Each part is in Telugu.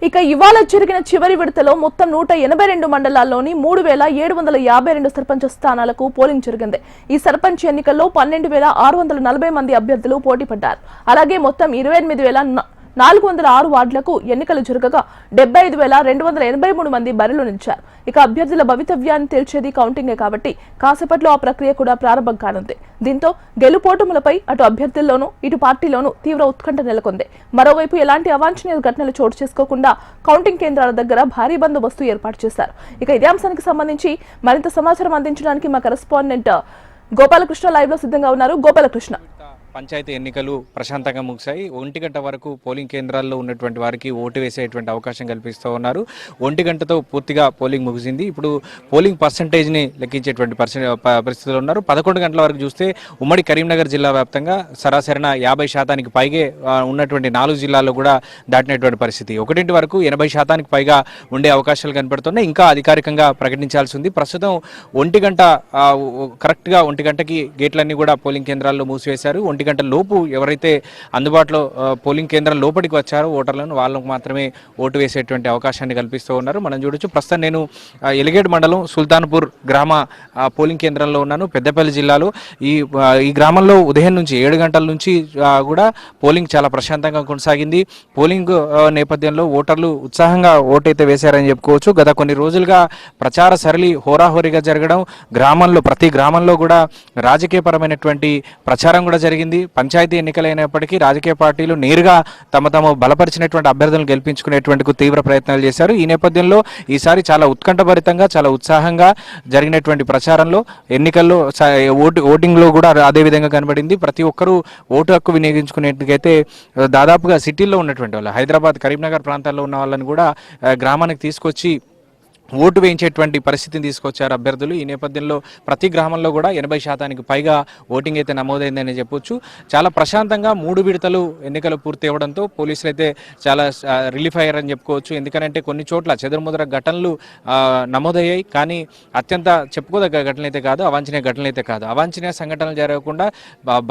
ఇక ఇవాళ జరిగిన చివరి విడతలో మొత్తం 182 మండలాల్లోని 3752 సర్పంచ్ స్థానాలకు పోలింగ్ జరిగింది. ఈ సర్పంచ్ ఎన్నికల్లో 12640 మంది అభ్యర్థులు పోటీ పడ్డారు. అలాగే మొత్తం 28406 వార్డులకు ఎన్నికలు జరగగా 75283 మంది బరిలో నిలిచారు. ఇక అభ్యర్థుల భవితవ్యాన్ని తేల్చేది కౌంటింగే కాబట్టి కాసేపట్లో ఆ ప్రక్రియ కూడా ప్రారంభం కానుంది. దీంతో గెలుపోటములపై అటు అభ్యర్థుల్లోనూ ఇటు పార్టీలోనూ తీవ్ర ఉత్కంఠ నెలకొంది. మరోవైపు ఎలాంటి అవాంఛనీయ ఘటనలు చోటు చేసుకోకుండా కౌంటింగ్ కేంద్రాల దగ్గర భారీ బందోబస్తు ఏర్పాటు చేశారు. ఇక ఇదే అంశానికి సంబంధించి మరింత సమాచారం అందించడానికి మా కరెస్పాండెంట్ గోపాలకృష్ణ లైవ్ లో సిద్ధంగా ఉన్నారు. గోపాలకృష్ణ, పంచాయతీ ఎన్నికలు ప్రశాంతంగా ముగిశాయి. 1 గంట వరకు పోలింగ్ కేంద్రాల్లో ఉన్నటువంటి వారికి ఓటు వేసేటువంటి అవకాశం కల్పిస్తూ ఉన్నారు. 1 గంటతో పూర్తిగా పోలింగ్ ముగిసింది. ఇప్పుడు పోలింగ్ పర్సంటేజ్ని లెక్కించేటువంటి పరిస్థితుల్లో ఉన్నారు. 11 గంటల వరకు చూస్తే ఉమ్మడి కరీంనగర్ జిల్లా వ్యాప్తంగా సరాసరిన 50% పైగే ఉన్నటువంటి 4 జిల్లాల్లో కూడా దాటినటువంటి పరిస్థితి. 1 వరకు 80% పైగా ఉండే అవకాశాలు కనపడుతున్నాయి. ఇంకా అధికారికంగా ప్రకటించాల్సి ఉంది. ప్రస్తుతం 1 గంట కరెక్ట్గా 1 గంటకి గేట్లన్నీ కూడా పోలింగ్ కేంద్రాల్లో మూసివేశారు. 1 గంట లోపు ఎవరైతే అందుబాటులో పోలింగ్ కేంద్రం లోపలికి వచ్చారో ఓటర్లను వాళ్ళకు మాత్రమే ఓటు వేసేటువంటి అవకాశాన్ని కల్పిస్తూ ఉన్నారు. మనం చూడొచ్చు. ప్రస్తుతం నేను ఎలిగేడ్ మండలం సుల్తాన్పూర్ గ్రామ పోలింగ్ కేంద్రంలో ఉన్నాను, పెద్దపల్లి జిల్లాలో. ఈ గ్రామంలో ఉదయం నుంచి 7 గంటల నుంచి కూడా పోలింగ్ చాలా ప్రశాంతంగా కొనసాగింది. పోలింగ్ నేపథ్యంలో ఓటర్లు ఉత్సాహంగా ఓటైతే వేశారని చెప్పుకోవచ్చు. గత కొన్ని రోజులుగా ప్రచార సరళి హోరాహోరీగా జరగడం, ప్రతి గ్రామంలో కూడా రాజకీయపరమైనటువంటి ప్రచారం కూడా జరిగింది. పంచాయతీ ఎన్నికలైనప్పటికీ రాజకీయ పార్టీలు నేరుగా తమ బలపరిచినటువంటి అభ్యర్థులను గెలిపించుకునేటువంటి తీవ్ర ప్రయత్నాలు చేశారు. ఈ నేపథ్యంలో ఈసారి చాలా ఉత్కంఠభరితంగా, చాలా ఉత్సాహంగా జరిగినటువంటి ప్రచారంలో ఎన్నికల్లో ఓటింగ్లో కూడా అదే విధంగా కనబడింది. ప్రతి ఒక్కరూ ఓటు హక్కు వినియోగించుకునేట్టుకైతే దాదాపుగా సిటీల్లో ఉన్నటువంటి వాళ్ళు, హైదరాబాద్, కరీంనగర్ ప్రాంతాల్లో ఉన్న వాళ్ళని కూడా గ్రామానికి తీసుకొచ్చి ఓటు వేయించేటువంటి పరిస్థితిని తీసుకొచ్చారు అభ్యర్థులు. ఈ నేపథ్యంలో ప్రతి గ్రామంలో కూడా 80% పైగా ఓటింగ్ అయితే నమోదైందని చెప్పొచ్చు. చాలా ప్రశాంతంగా 3 విడతలు ఎన్నికలు పూర్తి అవ్వడంతో పోలీసులు అయితే చాలా రిలీఫ్ అయ్యారని చెప్పుకోవచ్చు. ఎందుకంటే కొన్ని చోట్ల చెదురుముదర ఘటనలు నమోదయ్యాయి. కానీ అత్యంత చెప్పుకోదగ్గ ఘటనలు అయితే కాదు, అవాంఛనీయ ఘటనలు అయితే కాదు. అవాంఛనీయ సంఘటనలు జరగకుండా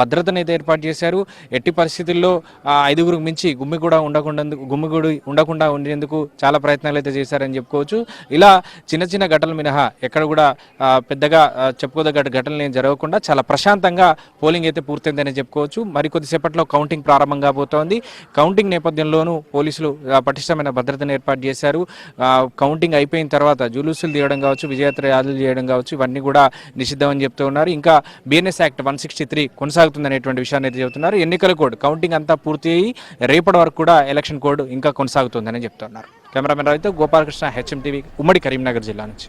భద్రతను అయితే ఏర్పాటు చేశారు. ఎట్టి పరిస్థితుల్లో 5గురికి మించి గుమ్మిగూడి ఉండకుండా ఉండేందుకు చాలా ప్రయత్నాలు అయితే చేశారని చెప్పుకోవచ్చు. ఇలా చిన్న చిన్న ఘటనలు మినహా ఎక్కడ కూడా పెద్దగా చెప్పుకోదగ్గ ఘటనలు ఏం జరగకుండా చాలా ప్రశాంతంగా పోలింగ్ అయితే పూర్తయిందని చెప్పుకోవచ్చు. మరికొద్దిసేపట్లో కౌంటింగ్ ప్రారంభం కాబోతోంది. కౌంటింగ్ నేపథ్యంలోనూ పోలీసులు పటిష్టమైన భద్రతను ఏర్పాటు చేశారు. కౌంటింగ్ అయిపోయిన తర్వాత జులూసులు తీయడం కావచ్చు, విజయయాత్ర యాత్రలు చేయడం కావచ్చు, ఇవన్నీ కూడా నిషిద్ధమని చెప్తూ ఉన్నారు. ఇంకా BNS యాక్ట్ 163 కొనసాగుతుందనేటువంటి విషయాన్ని అయితే చెబుతున్నారు. ఎన్నికల కోడ్ కౌంటింగ్ అంతా పూర్తి అయ్యి రేపటి వరకు కూడా ఎలక్షన్ కోడ్ ఇంకా కొనసాగుతుందని చెప్తున్నారు. కెమెరామెన్ రావుతో గోపాలకృష్ణ, HM TV, ఉమ్మడి కరీంనగర్ జిల్లా నుంచి.